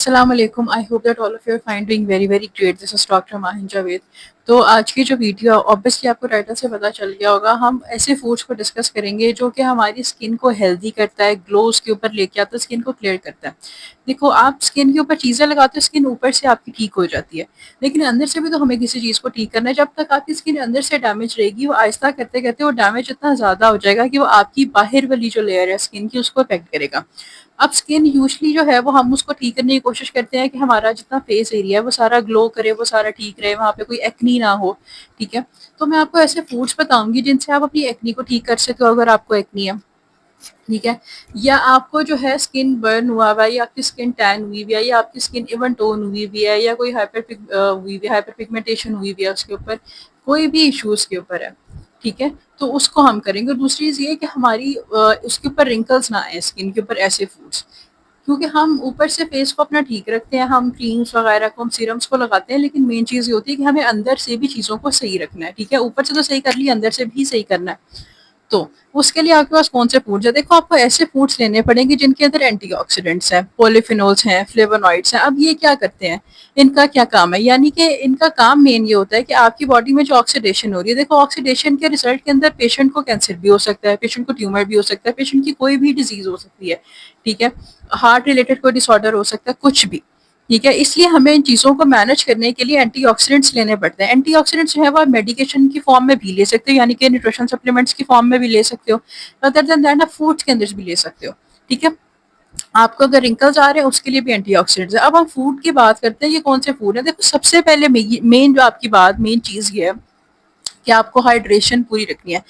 अस्सलाम वालेकुम। I hope that all of you are fine, doing very very great. This is doctor Mahin Javed. तो आज की जो वीडियो, ऑब्वियसली आपको टाइटल से पता चल गया होगा, हम ऐसे फूड्स को डिस्कस करेंगे जो कि हमारी स्किन को हेल्दी करता है, ग्लो उसके ऊपर लेके आता है, स्किन को क्लियर करता है। देखो, आप स्किन के ऊपर चीज़ें लगाते हो, स्किन ऊपर से आपकी ठीक हो जाती है, लेकिन अंदर से भी तो हमें किसी चीज़ को ठीक करना है। जब तक आपकी स्किन अंदर से डैमेज रहेगी, वो आहिस्ता करते करते वो डैमेज इतना ज़्यादा हो जाएगा कि वो आपकी बाहर वाली जो लेयर है स्किन की, उसको अफेक्ट करेगा। अब स्किन यूजली जो है वो हम उसको ठीक करने की कोशिश करते हैं कि हमारा जितना फेस एरिया है वो सारा ग्लो करे, वो सारा ठीक रहे, वहाँ पे कोई एक्नी ना हो। ठीक है, तो मैं आपको ऐसे फूड्स बताऊंगी जिनसे आप अपनी एक्नी को ठीक कर सके अगर आपको एक्नी है। ठीक है, या आपको जो है स्किन बर्न हुआ हुआ है, या आपकी स्किन टैन हुई हुई है, या आपकी स्किन इवन टोन हुई हुई है, या कोई हुई हुई हाइपर पिगमेंटेशन हुई हुई है उसके ऊपर, कोई भी इश्यूज के ऊपर है। ठीक है, तो उसको हम करेंगे। और दूसरी चीज़ ये कि हमारी उसके ऊपर रिंकल्स ना आए स्किन के ऊपर, ऐसे फूड्स। क्योंकि हम ऊपर से फेस को अपना ठीक रखते हैं, हम क्रीम्स वगैरह को, हम सीरम्स को लगाते हैं, लेकिन मेन चीज़ ये होती है कि हमें अंदर से भी चीज़ों को सही रखना है। ठीक है, ऊपर से तो सही कर लिया, अंदर से भी सही करना है। तो उसके लिए आपके पास कौन से फूड्स है? देखो, आपको ऐसे फूड्स लेने पड़ेंगे जिनके अंदर एंटीऑक्सीडेंट्स हैं, पॉलीफिनोल्स हैं, फ्लेवोनॉइड्स हैं। अब ये क्या करते हैं, इनका क्या काम है? यानी कि इनका काम मेन ये होता है कि आपकी बॉडी में जो ऑक्सीडेशन हो रही है, देखो ऑक्सीडेशन के रिजल्ट के अंदर पेशेंट को कैंसर भी हो सकता है, पेशेंट को ट्यूमर भी हो सकता है, पेशेंट की कोई भी डिजीज हो सकती है। ठीक है, हार्ट रिलेटेड कोई डिसऑर्डर हो सकता है, कुछ भी। ठीक है, इसलिए हमें इन चीज़ों को मैनेज करने के लिए एंटीऑक्सीडेंट्स लेने पड़ते हैं। एंटीऑक्सीडेंट्स जो है वो आप मेडिकेशन की फॉर्म में भी ले सकते हो, यानी कि न्यूट्रिशन सप्लीमेंट्स की फॉर्म में भी ले सकते हो, अदर देन दैट आप फूड्स के अंदर भी ले सकते हो। ठीक है, आपको अगर रिंकल्स आ रहे हैं उसके लिए भी एंटीऑक्सीडेंट्स है। अब हम फूड की बात करते हैं, ये कौन से फूड है? देखो, सबसे पहले मेन जो आपकी बात, मेन चीज़ ये है कि आपको हाइड्रेशन पूरी रखनी है।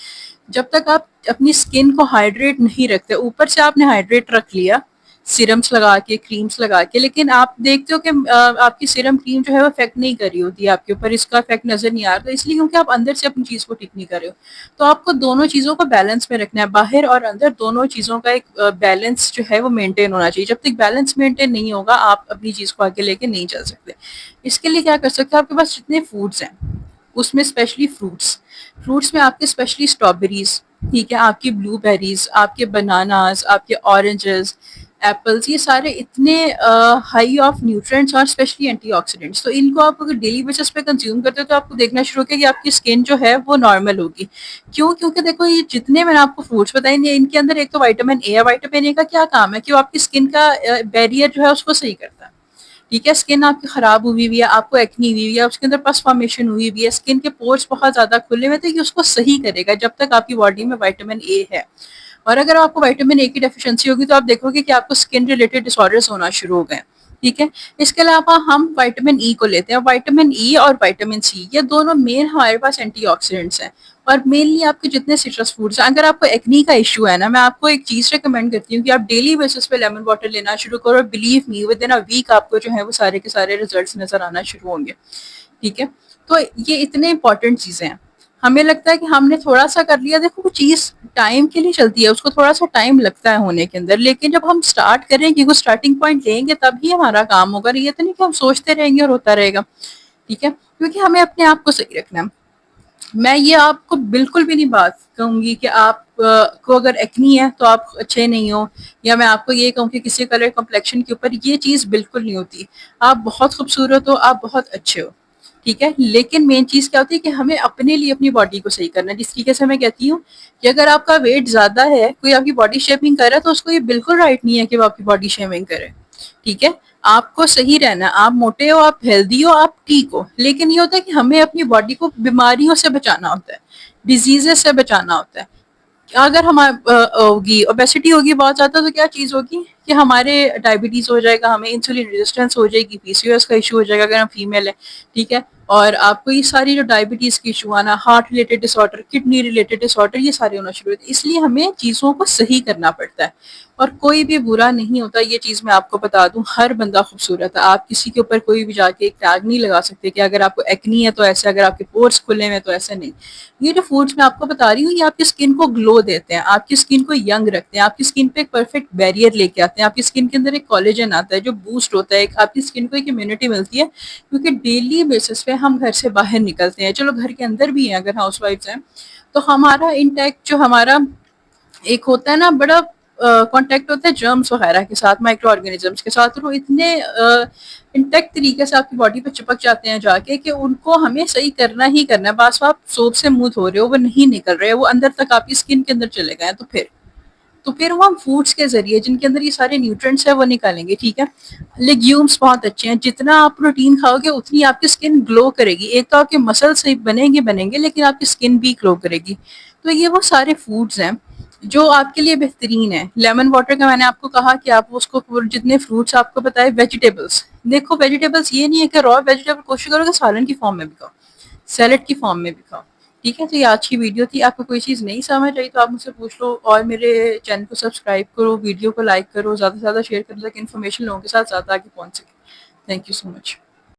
जब तक आप अपनी स्किन को हाइड्रेट नहीं रखते, ऊपर से आपने हाइड्रेट रख लिया सीरम्स लगा के, क्रीम्स लगा के, लेकिन आप देखते हो कि आपकी सीरम क्रीम जो है वो इफेक्ट नहीं कर रही होती है आपके ऊपर, इसका इफेक्ट नजर नहीं आ रहा, तो इसलिए क्योंकि आप अंदर से अपनी चीज को ठीक नहीं कर रहे हो। तो आपको दोनों चीजों को बैलेंस में रखना है, बाहर और अंदर दोनों चीजों का एक बैलेंस जो है वो मेंटेन होना चाहिए। जब तक बैलेंस मेंटेन नहीं होगा, आप अपनी चीज को आगे लेके नहीं चल सकते। इसके लिए क्या कर सकते हो, आपके पास जितने फूड्स हैं उसमें स्पेशली फ्रूट्स, फ्रूट्स में आपके स्पेशली स्ट्रॉबेरीज, ठीक है, आपकी ब्लूबेरीज, आपके बनानास, आपके ऑरेंजेस, एप्पल्स, ये सारे इतने हाई ऑफ न्यूट्रिएंट्स और स्पेशली एंटीऑक्सीडेंट्स। तो इनको आप अगर डेली बेसिस पे कंज्यूम करते हो तो आपको देखना शुरू होगा कि आपकी स्किन जो है वो नॉर्मल होगी। क्यों? क्योंकि देखो, ये जितने मैंने आपको फ्रूट्स बताए, इनके अंदर एक तो विटामिन ए है। विटामिन ए का क्या काम है कि वो आपकी स्किन का बैरियर जो है उसको सही करता है। ठीक है, स्किन आपकी खराब हुई हुई है, आपको एक्नी हुई हुई है, उसके अंदर पस फॉर्मेशन हुई हुई है, स्किन के पोर्स बहुत ज्यादा खुले हुए, तो ये उसको सही करेगा जब तक आपकी बॉडी में विटामिन ए है। और अगर आपको विटामिन ए की डेफिशिएंसी होगी तो आप देखोगे कि आपको स्किन रिलेटेड डिसऑर्डर्स होना शुरू हो गए। ठीक है, इसके अलावा हम विटामिन ई को लेते हैं। विटामिन ई और विटामिन सी, ये दोनों मेन हमारे पास एंटीऑक्सीडेंट्स हैं। और मेनली आपके जितने सिट्रस फूड्स हैं, अगर आपको एक्नी का इशू है ना, मैं आपको एक चीज रिकमेंड करती हूँ कि आप डेली बेसिस पे लेमन वाटर लेना शुरू करो। Believe me, within a week आपको जो है वो सारे के सारे रिजल्ट्स नजर आना शुरू होंगे। ठीक है, तो ये इतने इंपॉर्टेंट चीजें हैं। हमें लगता है कि हमने थोड़ा सा कर लिया, देखो वो चीज टाइम के लिए चलती है, उसको थोड़ा सा टाइम लगता है होने के अंदर, लेकिन जब हम स्टार्ट करें कि वो स्टार्टिंग पॉइंट लेंगे तभी हमारा काम होगा। ये तो नहीं कि हम सोचते रहेंगे और होता रहेगा। ठीक है, क्योंकि हमें अपने आप को सही रखना है। मैं ये आपको बिल्कुल भी नहीं बात कहूंगी कि आप को अगर एक्नी है तो आप अच्छे नहीं हो, या मैं आपको ये कहूँ कि किसी कलर कम्प्लेक्शन के ऊपर, ये चीज बिल्कुल नहीं होती। आप बहुत खूबसूरत हो, आप बहुत अच्छे हो। ठीक है, लेकिन मेन चीज क्या होती है कि हमें अपने लिए अपनी बॉडी को सही करना है। जिस तरीके से मैं कहती हूँ कि अगर आपका वेट ज्यादा है, कोई आपकी बॉडी शेपिंग कर रहा है, तो उसको ये बिल्कुल राइट नहीं है कि वो आपकी बॉडी शेमिंग करे। ठीक है, आपको सही रहना है, आप मोटे हो, आप हेल्दी हो, आप ठीक हो, लेकिन ये होता है कि हमें अपनी बॉडी को बीमारियों से बचाना होता है, डिजीजेस से बचाना होता है। अगर हमारे होगी ओबेसिटी होगी बहुत ज्यादा, तो क्या चीज होगी कि हमारे डायबिटीज हो जाएगा, हमें इंसुलिन रेजिस्टेंस हो जाएगी, पीसीओएस का इशू हो जाएगा अगर हम फीमेल है। ठीक है, और आपको ये सारी जो डायबिटीज की इशू आना, heart related disorder, kidney related disorder, ये सारे होना शुरू होते हैं। इसलिए हमें चीजों को सही करना पड़ता है। और कोई भी बुरा नहीं होता, ये चीज मैं आपको बता दूं, हर बंदा खूबसूरत है। आप किसी के ऊपर कोई भी जाके एक टैग नहीं लगा सकते कि अगर आपको एक्नी है तो ऐसे, अगर आपके पोर्स खुले हुए तो ऐसे नहीं। ये जो फूड्स मैं आपको बता रही हूँ, ये आपकी स्किन को ग्लो देते हैं, आपकी स्किन को यंग रखते हैं, आपकी स्किन पे एक परफेक्ट बैरियर लेके आते हैं, आपकी स्किन के अंदर एक कोलेजन आता है जो बूस्ट होता है, एक आपकी स्किन को एक इम्यूनिटी मिलती है। क्योंकि डेली बेसिस पे हम घर से बाहर निकलते हैं, चलो घर के अंदर भी हैं अगर हाउस वाइफ्स हैं, तो हमारा इंटेक्ट जो हमारा एक होता है ना, बड़ा कांटेक्ट होता है जर्म्स वगैरह के साथ, माइक्रो ऑर्गेनिजम्स के साथ, और वो इतने इंटेक्ट तरीके से आपकी बॉडी पे चिपक जाते हैं जाके कि उनको हमें सही करना ही करना है। बस आप सोप से मुंह धो रहे हो, वो नहीं निकल रहे, वो अंदर तक आपकी स्किन के अंदर चले गए हैं, तो फिर वो हम फूड्स के जरिए जिनके अंदर ये सारे न्यूट्रिएंट्स है वो निकालेंगे, ठीक है। लेग्यूम्स बहुत अच्छे हैं, जितना आप प्रोटीन खाओगे उतनी आपकी स्किन ग्लो करेगी। एक तो आपके मसल सही बनेंगे लेकिन आपकी स्किन भी ग्लो करेगी। तो ये वो सारे फूड्स हैं जो आपके लिए बेहतरीन है। लेमन वाटर का मैंने आपको कहा कि आप उसको जितने फ्रूट्स आपको बताए, वेजिटेबल्स देखो, वेजिटेबल्स ये नहीं है कि रॉ वेजिटेबल कोशिश करो कि सालन की फॉर्म में भी खाओ, सैलेड की फॉर्म में भी खाओ, ठीक है। तो ये आज की वीडियो थी। आपको कोई चीज़ नहीं समझ आई तो आप मुझसे पूछ लो, और मेरे चैनल को सब्सक्राइब करो, वीडियो को लाइक करो, ज़्यादा से ज़्यादा शेयर करो ताकि इन्फॉर्मेशन लोगों के साथ ज़्यादा आगे पहुंच सके। Thank you so much.